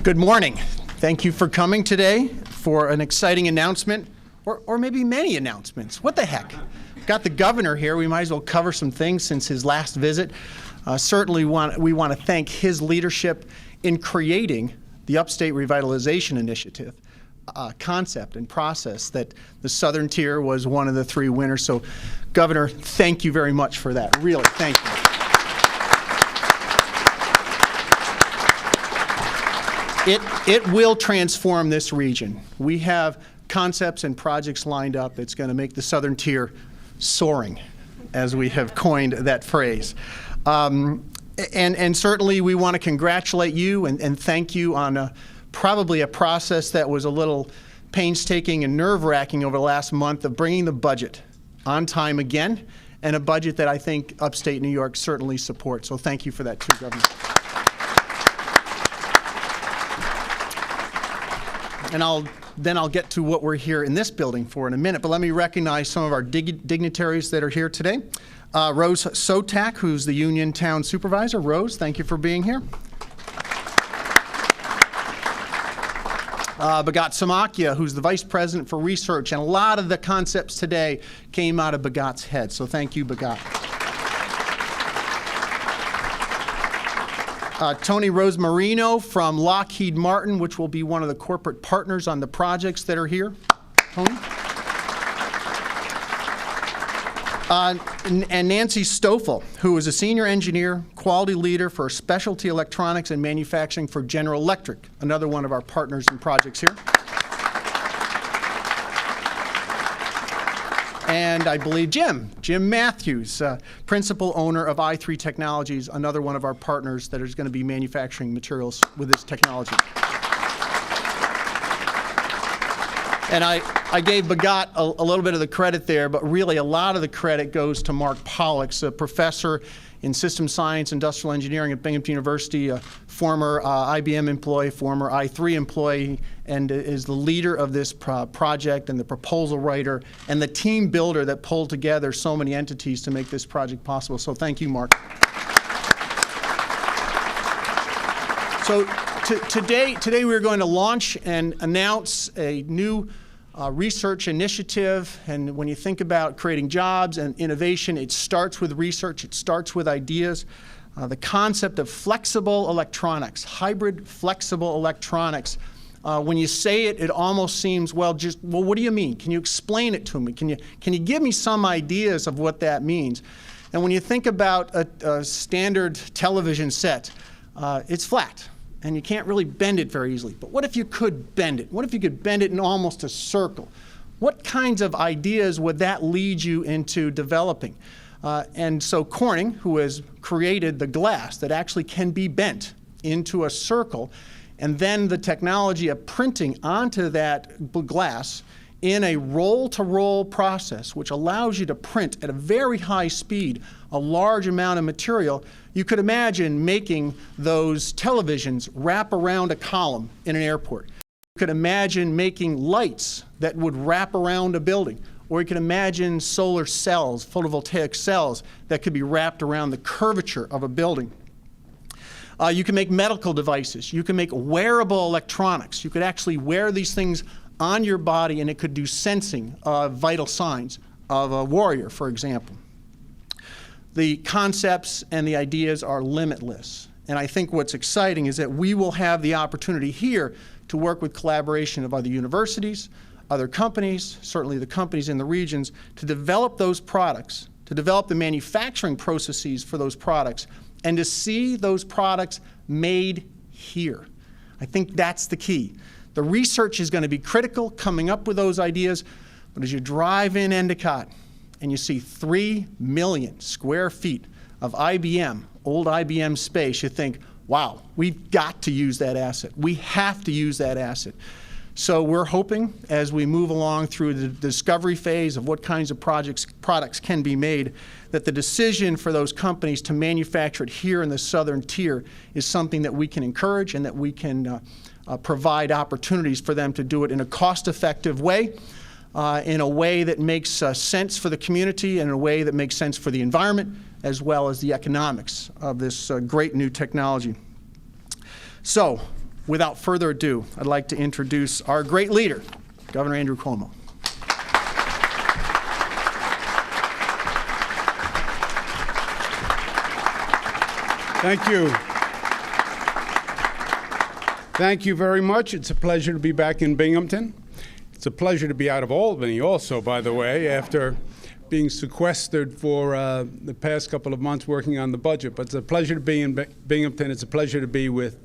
Good morning. Thank you for coming today for an exciting announcement, or maybe many announcements. What the heck? Got the governor here. We might as well cover some things since his last visit. Certainly we want to thank his leadership in creating the Upstate Revitalization Initiative concept and process that the Southern Tier was one of the three winners. So, Governor, thank you very much for that. Really, thank you. It will transform this region. We have concepts and projects lined up that's going to make the Southern Tier soaring, as we have coined that phrase. And certainly we want to congratulate you and thank you on probably a process that was a little painstaking and nerve-wracking over the last month of bringing the budget on time again, and a budget that I think upstate New York certainly supports. So thank you for that too, Governor. And I'll get to what we're here in this building for in a minute, but let me recognize some of our dignitaries that are here today. Rose Sotak, who's the Union Town Supervisor. Rose, thank you for being here. Bhagat Samakia, who's the Vice President for Research, and a lot of the concepts today came out of Bhagat's head, so thank you, Bhagat. Tony Rosemarino from Lockheed Martin, which will be one of the corporate partners on the projects that are here. Tony? And Nancy Stoffel, who is a senior engineer, quality leader for specialty electronics and manufacturing for General Electric, another one of our partners in projects here. And I believe Jim Matthews, principal owner of i3 Technologies, another one of our partners that is going to be manufacturing materials with this technology. And I gave Bhagat a little bit of the credit there, but really a lot of the credit goes to Mark Pollux, a professor in system science, industrial engineering at Binghamton University, a former IBM employee, former i3 employee, and is the leader of this project and the proposal writer and the team builder that pulled together so many entities to make this project possible. So thank you, Mark. So today we're going to launch and announce a new research initiative, and when you think about creating jobs and innovation, it starts with research, it starts with ideas. The concept of flexible electronics, hybrid flexible electronics. When you say it, it almost seems, well, what do you mean? Can you explain it to me? Can you give me some ideas of what that means? And when you think about a standard television set, it's flat. And you can't really bend it very easily. But what if you could bend it? What if you could bend it in almost a circle? What kinds of ideas would that lead you into developing? And so Corning, who has created the glass that actually can be bent into a circle, and then the technology of printing onto that glass in a roll-to-roll process, which allows you to print at a very high speed a large amount of material. You could imagine making those televisions wrap around a column in an airport. You could imagine making lights that would wrap around a building. Or you could imagine solar cells, photovoltaic cells, that could be wrapped around the curvature of a building. You can make medical devices. You can make wearable electronics. You could actually wear these things on your body, and it could do sensing of vital signs of a warrior, for example. The concepts and the ideas are limitless. And I think what's exciting is that we will have the opportunity here to work with collaboration of other universities, other companies, certainly the companies in the regions, to develop those products, to develop the manufacturing processes for those products, and to see those products made here. I think that's the key. The research is going to be critical, coming up with those ideas, but as you drive in Endicott and you see 3 million square feet of IBM, old IBM space, you think, wow, we've got to use that asset. We have to use that asset. So we're hoping, as we move along through the discovery phase of what kinds of products can be made, that the decision for those companies to manufacture it here in the Southern Tier is something that we can encourage and that we can provide opportunities for them to do it in a cost-effective way, in a way that makes sense for the community, and in a way that makes sense for the environment, as well as the economics of this great new technology. So, without further ado, I'd like to introduce our great leader, Governor Andrew Cuomo. Thank you. Thank you very much. It's a pleasure to be back in Binghamton. It's a pleasure to be out of Albany also, by the way, after being sequestered for the past couple of months working on the budget. But it's a pleasure to be in Binghamton. It's a pleasure to be with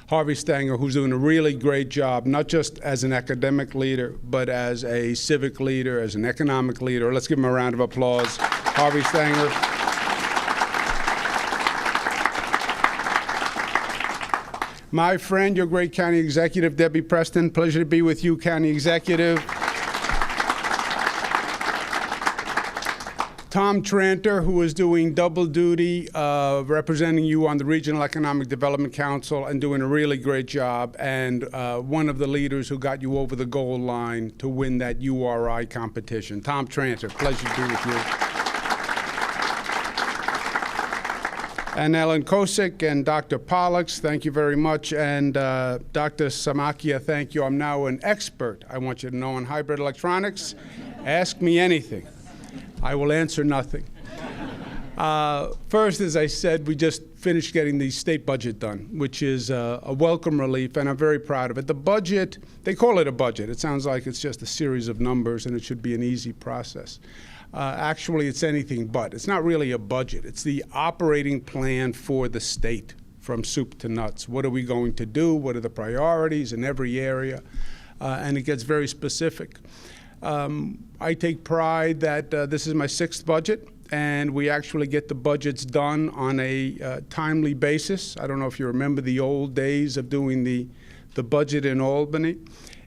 Harvey Stanger, who's doing a really great job, not just as an academic leader, but as a civic leader, as an economic leader. Let's give him a round of applause. Harvey Stanger. My friend, your great county executive, Debbie Preston. Pleasure to be with you, county executive. Tom Tranter, who is doing double duty, representing you on the Regional Economic Development Council and doing a really great job, and one of the leaders who got you over the goal line to win that URI competition. Tom Tranter, pleasure to be with you. And Ellen Kosick and Dr. Pollux, thank you very much. And Dr. Samakia, thank you. I'm now an expert, I want you to know, on hybrid electronics. Ask me anything. I will answer nothing. First, as I said, we just finished getting the state budget done, which is a welcome relief, and I'm very proud of it. The budget, they call it a budget. It sounds like it's just a series of numbers, and it should be an easy process. Actually, it's anything but. It's not really a budget. It's the operating plan for the state from soup to nuts. What are we going to do? What are the priorities in every area? And it gets very specific. I take pride that this is my 6th budget, and we actually get the budgets done on a timely basis. I don't know if you remember the old days of doing the budget in Albany.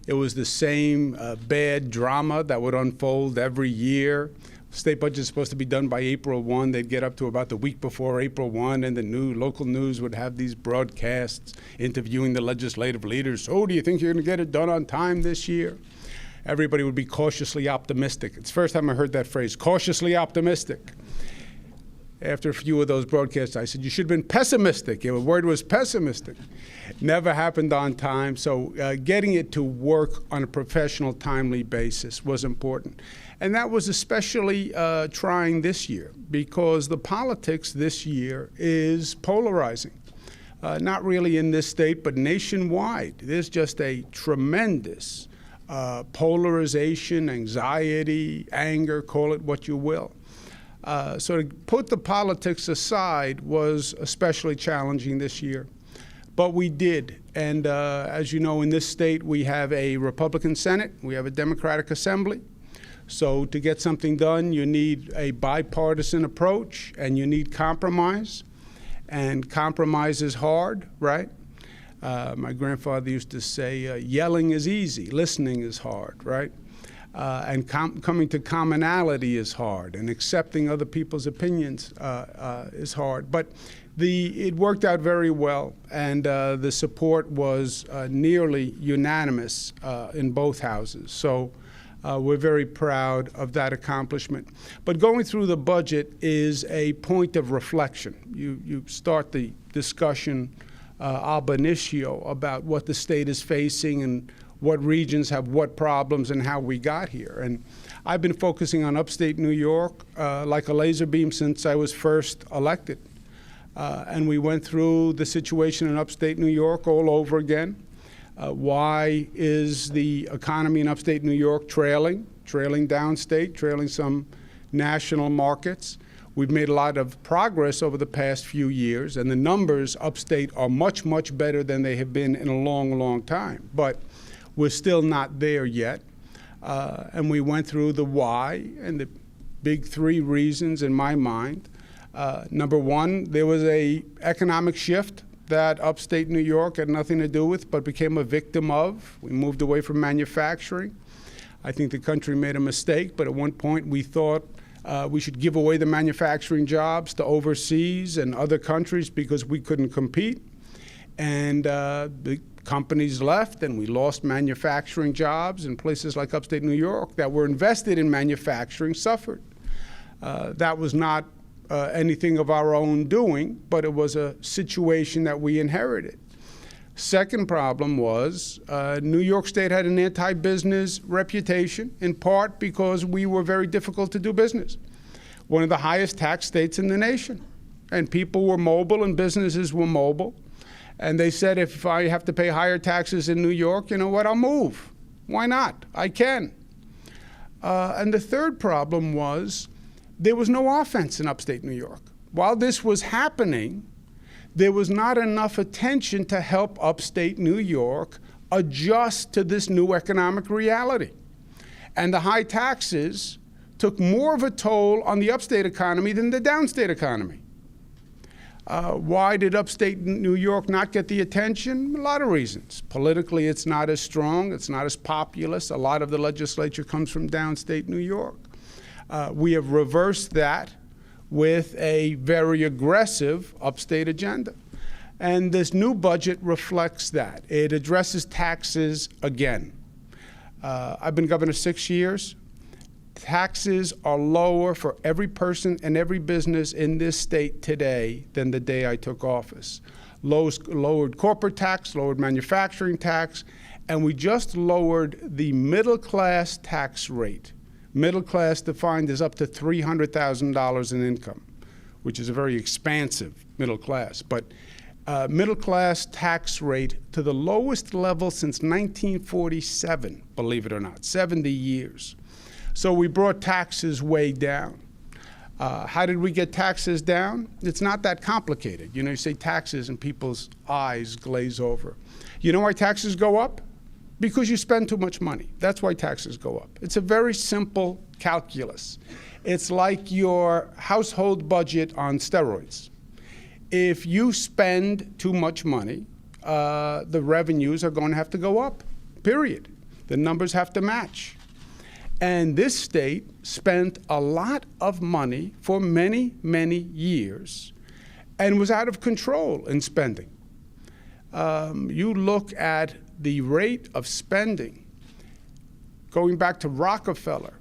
It was the same bad drama that would unfold every year. State budget is supposed to be done by April 1. They'd get up to about the week before April 1, and the local news would have these broadcasts interviewing the legislative leaders. So do you think you're going to get it done on time this year? Everybody would be cautiously optimistic. It's the first time I heard that phrase, cautiously optimistic. After a few of those broadcasts, I said, you should have been pessimistic. The word was pessimistic. Never happened on time, so getting it to work on a professional, timely basis was important. And that was especially trying this year, because the politics this year is polarizing. Not really in this state, but nationwide. There's just a tremendous polarization, anxiety, anger, call it what you will. So to put the politics aside was especially challenging this year. But we did. And as you know, in this state, we have a Republican Senate. We have a Democratic Assembly. So to get something done, you need a bipartisan approach, and you need compromise. And compromise is hard, right? My grandfather used to say, yelling is easy, listening is hard, right? And coming to commonality is hard, and accepting other people's opinions is hard. But it worked out very well, and the support was nearly unanimous in both houses. So we're very proud of that accomplishment. But going through the budget is a point of reflection. You start the discussion ab initio about what the state is facing and what regions have what problems and how we got here. And I've been focusing on upstate New York like a laser beam since I was first elected. And we went through the situation in upstate New York all over again. Why is the economy in upstate New York trailing downstate, trailing some national markets? We've made a lot of progress over the past few years, and the numbers upstate are much, much better than they have been in a long, long time. But we're still not there yet. And we went through the why and the big 3 reasons in my mind. Number 1, there was an economic shift that upstate New York had nothing to do with, but became a victim of. We moved away from manufacturing. I think the country made a mistake, but at one point we thought we should give away the manufacturing jobs to overseas and other countries because we couldn't compete. And the companies left, and we lost manufacturing jobs, and places like upstate New York that were invested in manufacturing suffered. That was not anything of our own doing, but it was a situation that we inherited. Second problem was New York State had an anti-business reputation, in part because we were very difficult to do business. One of the highest tax states in the nation. And people were mobile and businesses were mobile. And they said, if I have to pay higher taxes in New York, you know what, I'll move. Why not? I can. And the third problem was there was no offense in upstate New York. While this was happening, there was not enough attention to help upstate New York adjust to this new economic reality. And the high taxes took more of a toll on the upstate economy than the downstate economy. Why did upstate New York not get the attention? A lot of reasons. Politically, it's not as strong. It's not as populous. A lot of the legislature comes from downstate New York. We have reversed that with a very aggressive upstate agenda. And this new budget reflects that. It addresses taxes again. I've been governor 6 years. Taxes are lower for every person and every business in this state today than the day I took office. Lowered corporate tax, lowered manufacturing tax, and we just lowered the middle class tax rate. Middle class defined as up to $300,000 in income, which is a very expansive middle class. But middle class tax rate to the lowest level since 1947, believe it or not, 70 years. So we brought taxes way down. How did we get taxes down? It's not that complicated. You know, you say taxes and people's eyes glaze over. You know why taxes go up? Because you spend too much money. That's why taxes go up. It's a very simple calculus. It's like your household budget on steroids. If you spend too much money, the revenues are going to have to go up, period. The numbers have to match. And this state spent a lot of money for many, many years and was out of control in spending. You look at the rate of spending, going back to Rockefeller,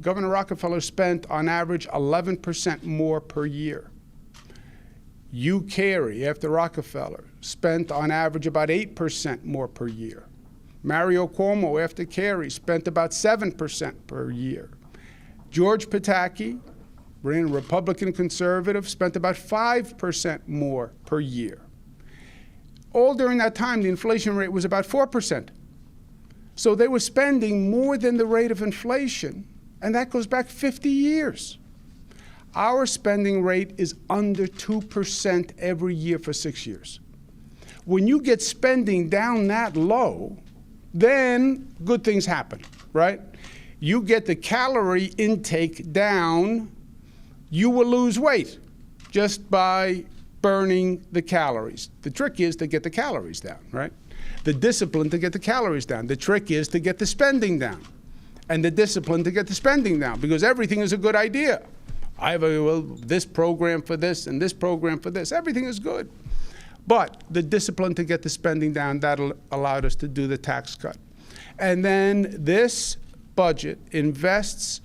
Governor Rockefeller spent on average 11% more per year. Hugh Carey, after Rockefeller, spent on average about 8% more per year. Mario Cuomo, after Carey, spent about 7% per year. George Pataki, ran Republican conservative, spent about 5% more per year. All during that time, the inflation rate was about 4%. So they were spending more than the rate of inflation, and that goes back 50 years. Our spending rate is under 2% every year for 6 years. When you get spending down that low, then good things happen, right? You get the calorie intake down, you will lose weight just by burning the calories. The trick is to get the calories down, right? The discipline to get the calories down. The trick is to get the spending down. And the discipline to get the spending down, because everything is a good idea. I have this program for this and this program for this. Everything is good. But the discipline to get the spending down, that allowed us to do the tax cut. And then this budget invests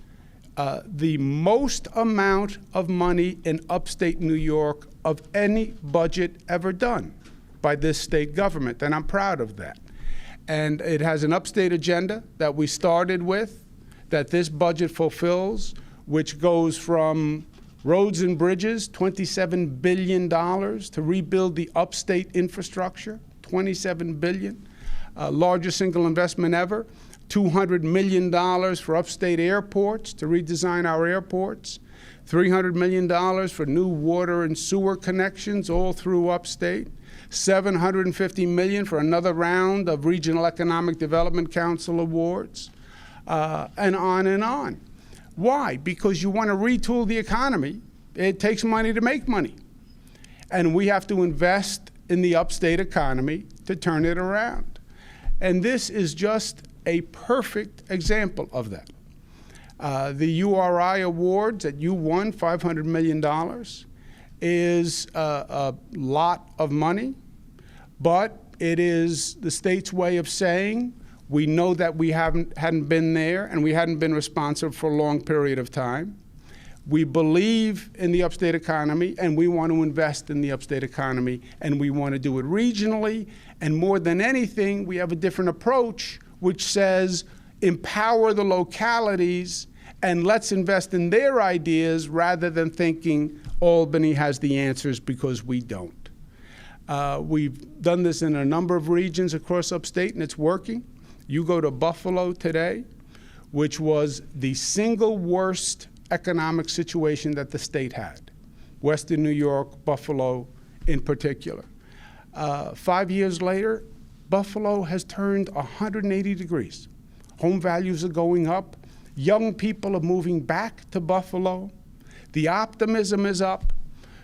the most amount of money in upstate New York of any budget ever done by this state government, and I'm proud of that. And it has an upstate agenda that we started with, that this budget fulfills, which goes from roads and bridges, $27 billion to rebuild the upstate infrastructure, $27 billion. Largest single investment ever. $200 million for upstate airports to redesign our airports. $300 million for new water and sewer connections all through upstate. $750 million for another round of Regional Economic Development Council awards, and on and on. Why? Because you want to retool the economy. It takes money to make money. And we have to invest in the upstate economy to turn it around. And this is just a perfect example of that. The URI awards that you won, $500 million, is a lot of money, but it is the state's way of saying we know that we hadn't been there and we hadn't been responsive for a long period of time. We believe in the upstate economy, and we want to invest in the upstate economy, and we want to do it regionally. And more than anything, we have a different approach, which says empower the localities and let's invest in their ideas rather than thinking Albany has the answers, because we don't. We've done this in a number of regions across upstate, and it's working. You go to Buffalo today, which was the single worst economic situation that the state had. Western New York, Buffalo in particular. 5 years later, Buffalo has turned 180 degrees. Home values are going up. Young people are moving back to Buffalo. The optimism is up,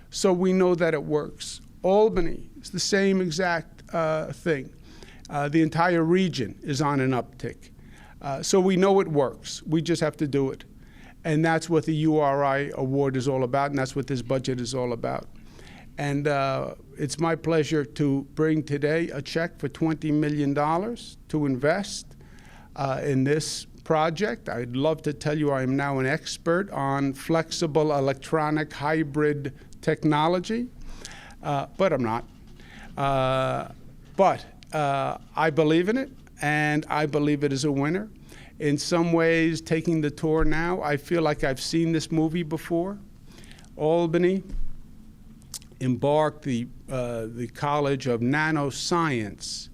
so we know that it works. Albany is the same exact thing. The entire region is on an uptick. So we know it works. We just have to do it. And that's what the URI award is all about, and that's what this budget is all about. And it's my pleasure to bring today a check for $20 million to invest in this project. I'd love to tell you I am now an expert on flexible electronic hybrid technology, but I'm not. But I believe in it, and I believe it is a winner. In some ways, taking the tour now, I feel like I've seen this movie before. Albany embarked, the College of Nanoscience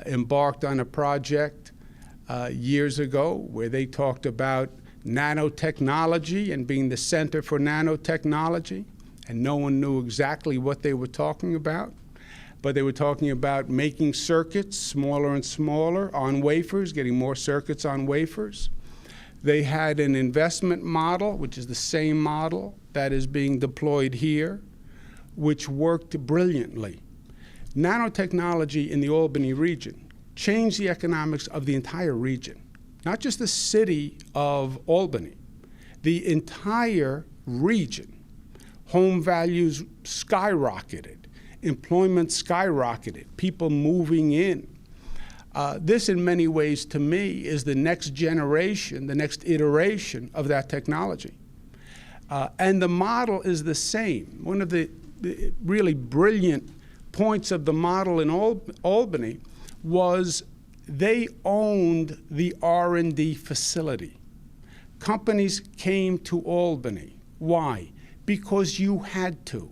embarked on a project years ago where they talked about nanotechnology and being the center for nanotechnology, and no one knew exactly what they were talking about. But they were talking about making circuits smaller and smaller on wafers, getting more circuits on wafers. They had an investment model, which is the same model that is being deployed here, which worked brilliantly. Nanotechnology in the Albany region changed the economics of the entire region, not just the city of Albany, the entire region. Home values skyrocketed. Employment skyrocketed, people moving in. This, in many ways, to me, is the next generation, the next iteration of that technology. And the model is the same. One of the really brilliant points of the model in Albany was they owned the R&D facility. Companies came to Albany. Why? Because you had to.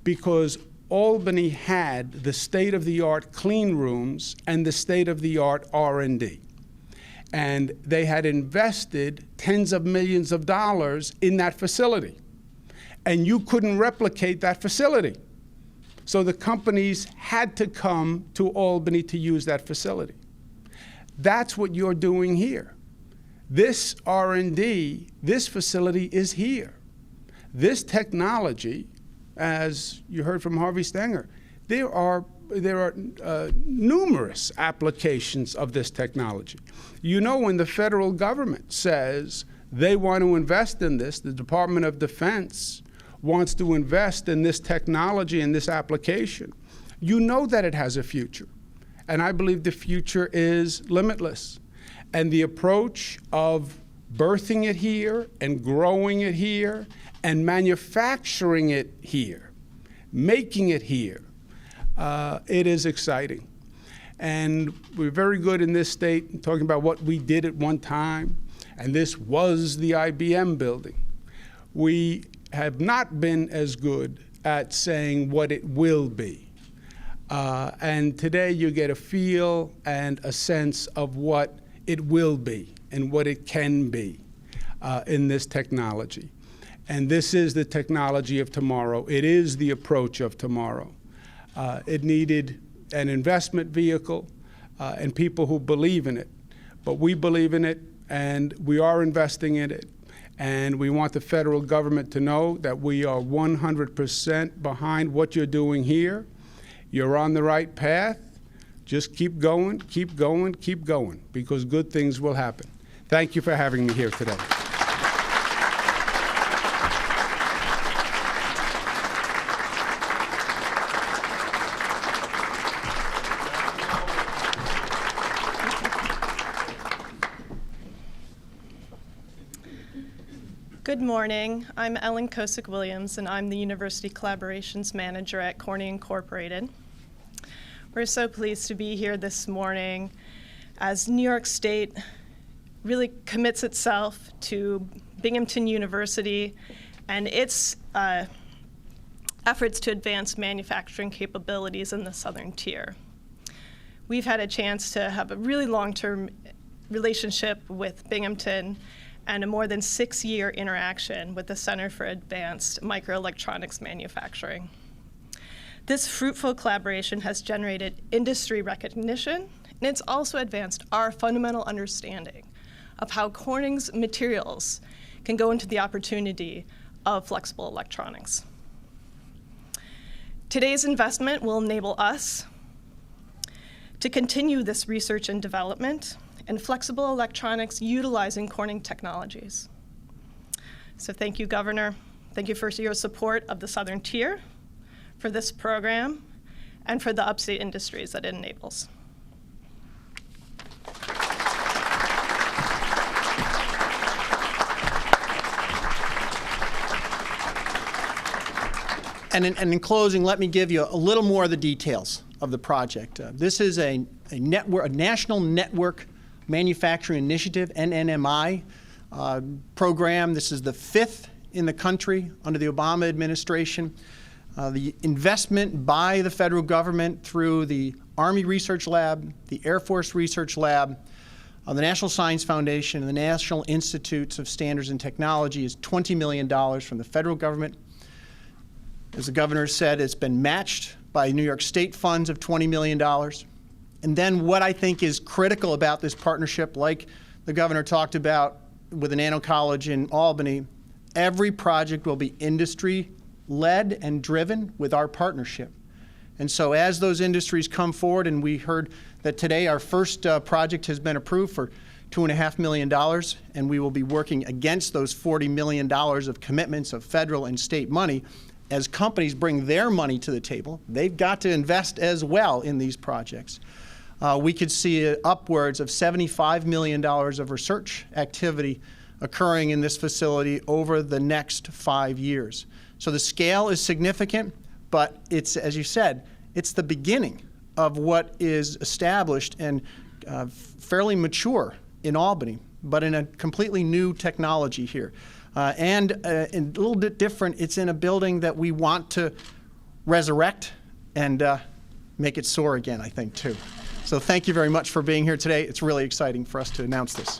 Because Albany had the state-of-the-art clean rooms and the state-of-the-art R&D. And they had invested tens of millions of dollars in that facility. And you couldn't replicate that facility. So the companies had to come to Albany to use that facility. That's what you're doing here. This R&D, this facility is here. This technology, as you heard from Harvey Stenger, there are numerous applications of this technology. You know, when the federal government says they want to invest in this, the Department of Defense wants to invest in this technology and this application, you know that it has a future. And I believe the future is limitless. And the approach of birthing it here and growing it here and manufacturing it here, making it here, it is exciting. And we're very good in this state in talking about what we did at one time, and this was the IBM building. We have not been as good at saying what it will be. And today you get a feel and a sense of what it will be and what it can be in this technology. And this is the technology of tomorrow. It is the approach of tomorrow. It needed an investment vehicle and people who believe in it. But we believe in it, and we are investing in it. And we want the federal government to know that we are 100% behind what you're doing here. You're on the right path. Just keep going, keep going, keep going, because good things will happen. Thank you for having me here today. Good morning. I'm Ellen Kosick-Williams, and I'm the University Collaborations Manager at Corning Incorporated. We're so pleased to be here this morning as New York State really commits itself to Binghamton University and its efforts to advance manufacturing capabilities in the Southern Tier. We've had a chance to have a really long-term relationship with Binghamton and a more than 6-year interaction with the Center for Advanced Microelectronics Manufacturing. This fruitful collaboration has generated industry recognition, and it's also advanced our fundamental understanding of how Corning's materials can go into the opportunity of flexible electronics. Today's investment will enable us to continue this research and development in flexible electronics utilizing Corning technologies. So thank you, Governor. Thank you for your support of the Southern Tier, for this program, and for the upstate industries that it enables. And in closing, let me give you a little more of the details of the project. This is a National Network Manufacturing Initiative, NNMI, program. This is the 5th in the country under the Obama administration. The investment by the federal government through the Army Research Lab, the Air Force Research Lab, the National Science Foundation, and the National Institutes of Standards and Technology is $20 million from the federal government. As the governor said, it's been matched by New York State funds of $20 million. And then what I think is critical about this partnership, like the governor talked about with the Nano College in Albany, every project will be industry-led and driven with our partnership. And so as those industries come forward, and we heard that today our first project has been approved for $2.5 million, and we will be working against those $40 million of commitments of federal and state money. As companies bring their money to the table, they've got to invest as well in these projects. We could see upwards of $75 million of research activity occurring in this facility over the next 5 years. So the scale is significant, but it's, as you said, it's the beginning of what is established and fairly mature in Albany, but in a completely new technology here. And a little bit different, it's in a building that we want to resurrect and make it soar again, I think, too. So thank you very much for being here today. It's really exciting for us to announce this.